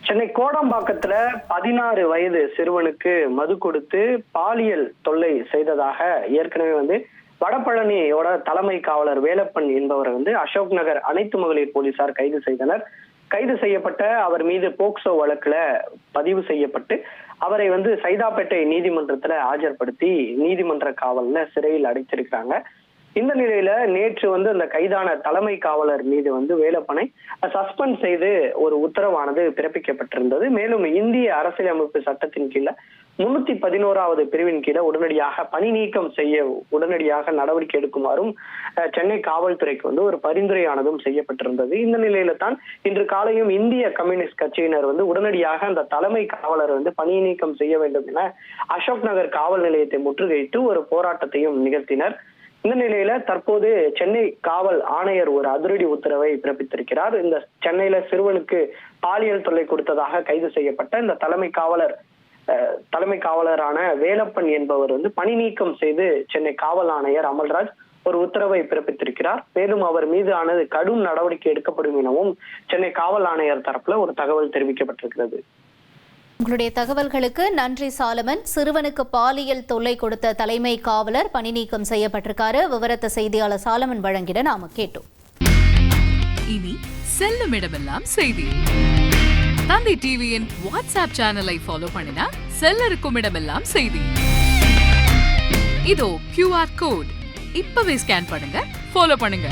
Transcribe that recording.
சென்னை கோடம்பாக்கத்துல 16 வயது சிறுவனுக்கு மது கொடுத்து பாலியல் தொல்லை செய்ததாக ஏற்கனவே வடபழனியோட தலைமை காவலர் வேலப்பன் என்பவரை அசோக் நகர் அனைத்து மகளிர் போலீசார் கைது செய்தனர். கைது செய்யப்பட்ட அவர் மீது போக்சோ வழக்குல பதிவு செய்யப்பட்டு அவரை சைதாப்பேட்டை நீதிமன்றத்துல ஆஜர்படுத்தி நீதிமன்ற காவல்ல சிறையில் அடைத்திருக்கிறாங்க. இந்த நிலையில நேற்று அந்த கைதான தலைமை காவலர் மீது வேலப்பனை சஸ்பெண்ட் செய்து ஒரு உத்தரவானது பிறப்பிக்கப்பட்டிருந்தது. மேலும் இந்திய அரசியலமைப்பு சட்டத்தின் கீழ 311வது பிரிவின் கீழ உடனடியாக பணி நீக்கம் செய்ய உடனடியாக நடவடிக்கை எடுக்குமாறும் சென்னை காவல்துறைக்கு ஒரு பரிந்துரையானதும் செய்யப்பட்டிருந்தது. இந்த நிலையில தான் இன்று காலையும் இந்திய கம்யூனிஸ்ட் கட்சியினர் உடனடியாக அந்த தலைமை காவலர் பணி நீக்கம் செய்ய வேண்டும் என அசோக் நகர் காவல் நிலையத்தை முற்றுகையிட்டு ஒரு போராட்டத்தையும் நிகழ்த்தினர். இந்த நிலையில தற்போது சென்னை காவல் ஆணையர் ஒரு அதிரடி உத்தரவை பிறப்பித்திருக்கிறார். இந்த சென்னையில சிறுவனுக்கு பாலியல் தொல்லை கொடுத்ததாக கைது செய்யப்பட்ட இந்த தலைமை காவலரான வேலப்பன் என்பவர் பணி நீக்கம் செய்து சென்னை காவல் ஆணையர் அமல்ராஜ் ஒரு உத்தரவை பிறப்பித்திருக்கிறார். மேலும் அவர் மீதானது கடும் நடவடிக்கை எடுக்கப்படும் எனவும் சென்னை காவல் ஆணையர் தரப்புல ஒரு தகவல் தெரிவிக்கப்பட்டிருக்கிறது. உங்களுடைய தகவல்களுக்கு நன்றி சாலமன். சிறுவனுக்கு பாலியல் தொல்லை கொடுத்த தலைமை காவலர் பணி நீக்கம் செய்யப்பட்டிருக்காரு. விவரத்தை செய்தியாளர் சாலமன் வழங்கிட நாம கேட்டோம். இனி செல்லும் இடமெல்லாம் செய்தி. தந்தி டிவியின் வாட்ஸ்அப் சேனலை ஃபாலோ பண்ணினா செல்லருக்கும் இடமெல்லாம் செய்தி. இதோ QR கோட் இப்பவே ஸ்கேன் பண்ணுங்க, ஃபாலோ பண்ணுங்க.